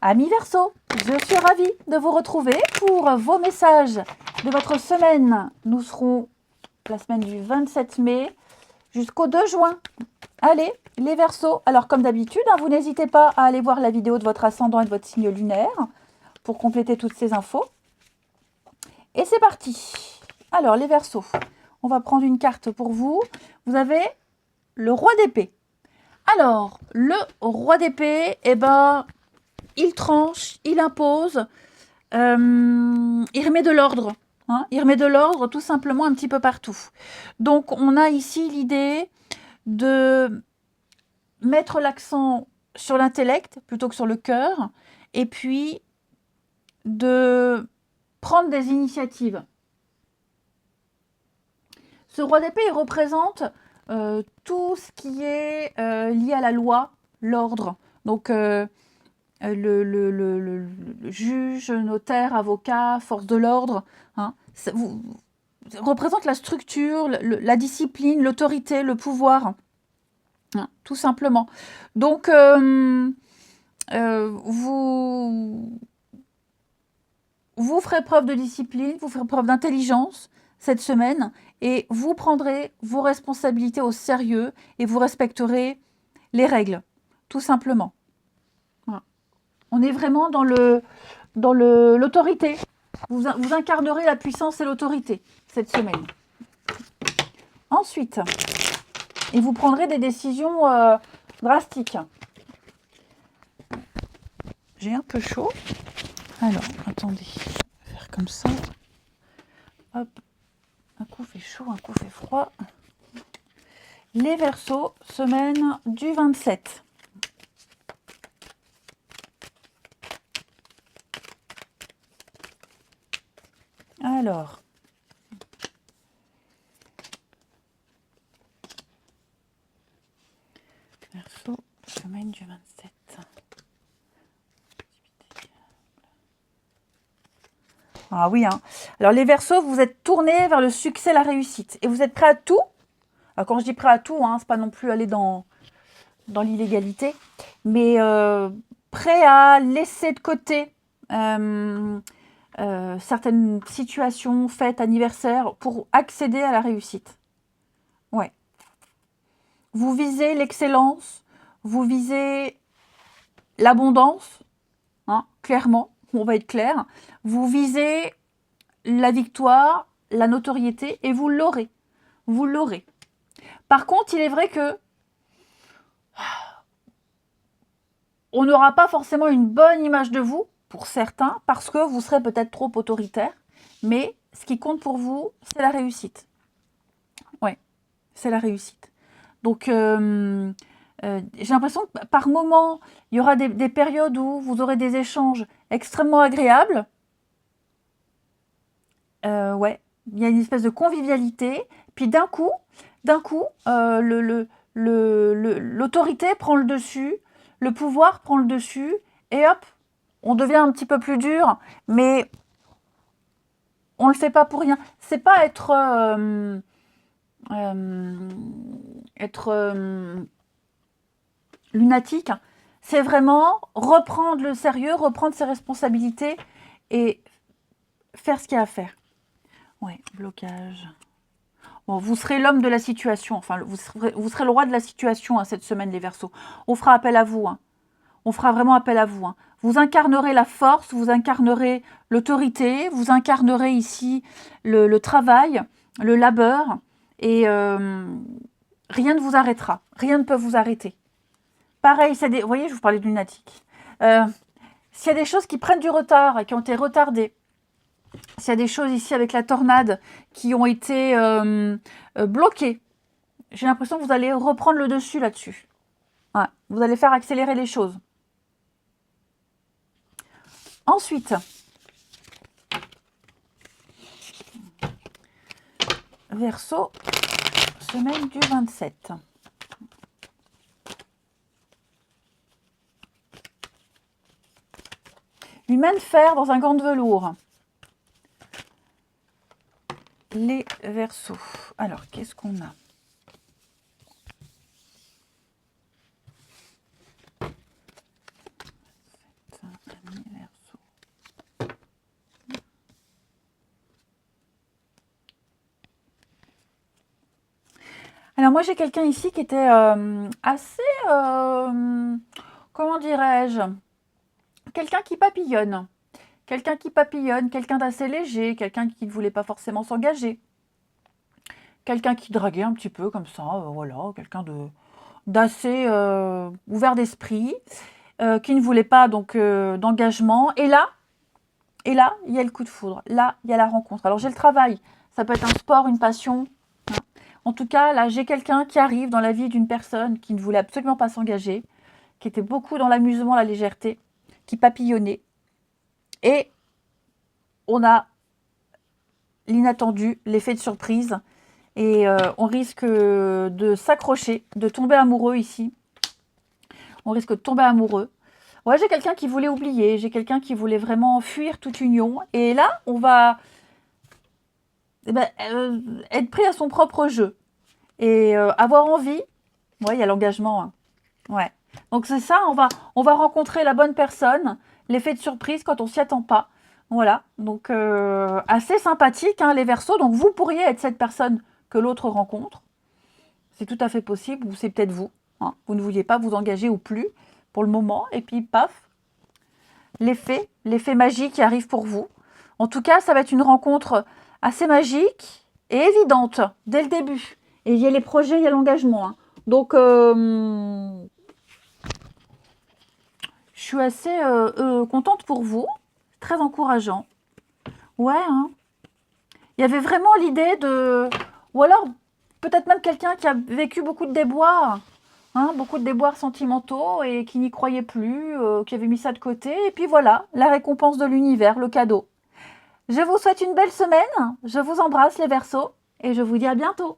Amis Verseau, je suis ravie de vous retrouver pour vos messages de votre semaine. Nous serons la semaine du 27 mai jusqu'au 2 juin. Allez, les Verseaux. Alors comme d'habitude, vous n'hésitez pas à aller voir la vidéo de votre ascendant et de votre signe lunaire pour compléter toutes ces infos. Et c'est parti. Alors les Verseaux, on va prendre une carte pour vous. Vous avez le roi d'épée. Alors, le roi d'épée, il tranche, il impose, il remet de l'ordre. Il remet de l'ordre tout simplement un petit peu partout. Donc, on a ici l'idée de mettre l'accent sur l'intellect plutôt que sur le cœur, et puis de prendre des initiatives. Ce roi d'épée, il représente tout ce qui est lié à la loi, l'ordre. Donc, le juge, notaire, avocat, force de l'ordre, représente la structure, la discipline, l'autorité, le pouvoir, tout simplement. Donc, vous ferez preuve de discipline, vous ferez preuve d'intelligence cette semaine et vous prendrez vos responsabilités au sérieux et vous respecterez les règles, tout simplement. Voilà. On est vraiment dans l'autorité. Vous incarnerez la puissance et l'autorité cette semaine. Ensuite, et vous prendrez des décisions drastiques. J'ai un peu chaud. Alors, attendez. Je vais faire comme ça. Hop. Un coup fait chaud, un coup fait froid. Les Verseaux, semaine du 27. Alors, Verseau, semaine du 27. Ah oui, Alors les Verseaux, vous êtes tournés vers le succès, la réussite. Et vous êtes prêts à tout. Alors quand je dis prêt à tout, c'est pas non plus aller dans l'illégalité, mais prêt à laisser de côté certaines situations, fêtes, anniversaires, pour accéder à la réussite. Ouais. Vous visez l'excellence, vous visez l'abondance, clairement, on va être clair. Vous visez la victoire, la notoriété, et vous l'aurez. Vous l'aurez. Par contre, il est vrai que on n'aura pas forcément une bonne image de vous, pour certains, parce que vous serez peut-être trop autoritaire, mais ce qui compte pour vous, c'est la réussite. Ouais, c'est la réussite. Donc, j'ai l'impression que par moment, il y aura des périodes où vous aurez des échanges extrêmement agréables. Ouais, il y a une espèce de convivialité. Puis d'un coup, l'autorité prend le dessus, le pouvoir prend le dessus, et hop, on devient un petit peu plus dur, mais on ne le fait pas pour rien. C'est pas être lunatique, c'est vraiment reprendre le sérieux, reprendre ses responsabilités et faire ce qu'il y a à faire. Ouais, blocage. Bon, vous serez l'homme de la situation, enfin, vous serez le roi de la situation cette semaine, les Verseaux. On fera appel à vous, On fera vraiment appel à vous. Vous incarnerez la force, vous incarnerez l'autorité, vous incarnerez ici le travail, le labeur, et rien ne vous arrêtera. Rien ne peut vous arrêter. Pareil, vous voyez, je vous parlais de lunatique. S'il y a des choses qui prennent du retard et qui ont été retardées, s'il y a des choses ici avec la tornade qui ont été bloquées, j'ai l'impression que vous allez reprendre le dessus là-dessus. Ouais, vous allez faire accélérer les choses. Ensuite, Verseau, semaine du 27. Humain de fer dans un gant de velours. Les Verseaux. Alors, qu'est-ce qu'on a? Alors, Alors moi j'ai quelqu'un ici qui était assez, comment dirais-je, quelqu'un qui papillonne. Quelqu'un qui papillonne, quelqu'un d'assez léger, quelqu'un qui ne voulait pas forcément s'engager. Quelqu'un qui draguait un petit peu comme ça, voilà, quelqu'un d'assez ouvert d'esprit, qui ne voulait pas donc d'engagement. Et là, il y a le coup de foudre. Là, il y a la rencontre. Alors j'ai le travail, ça peut être un sport, une passion. Hein. En tout cas, là, j'ai quelqu'un qui arrive dans la vie d'une personne qui ne voulait absolument pas s'engager, qui était beaucoup dans l'amusement, la légèreté, qui papillonnait. Et on a l'inattendu, l'effet de surprise. Et on risque de s'accrocher, de tomber amoureux ici. On risque de tomber amoureux. Ouais, j'ai quelqu'un qui voulait oublier, j'ai quelqu'un qui voulait vraiment fuir toute union. Et là, on va être pris à son propre jeu. Et avoir envie. Ouais, il y a l'engagement. Hein. Ouais. Donc c'est ça, on va rencontrer la bonne personne. L'effet de surprise quand on s'y attend pas. Voilà. Donc assez sympathique, hein, les Verseaux. Donc vous pourriez être cette personne que l'autre rencontre. C'est tout à fait possible, ou c'est peut-être vous. Hein. Vous ne vouliez pas vous engager ou plus pour le moment. Et puis, paf, l'effet magique qui arrive pour vous. En tout cas, ça va être une rencontre assez magique et évidente dès le début. Et il y a les projets, il y a l'engagement. Hein. Donc, je suis assez contente pour vous. Très encourageant. Ouais, hein. Il y avait vraiment l'idée de... Ou alors, peut-être même quelqu'un qui a vécu beaucoup de déboires. Hein, beaucoup de déboires sentimentaux et qui n'y croyait plus, qui avait mis ça de côté. Et puis voilà, la récompense de l'univers, le cadeau. Je vous souhaite une belle semaine. Je vous embrasse les Verseaux et je vous dis à bientôt.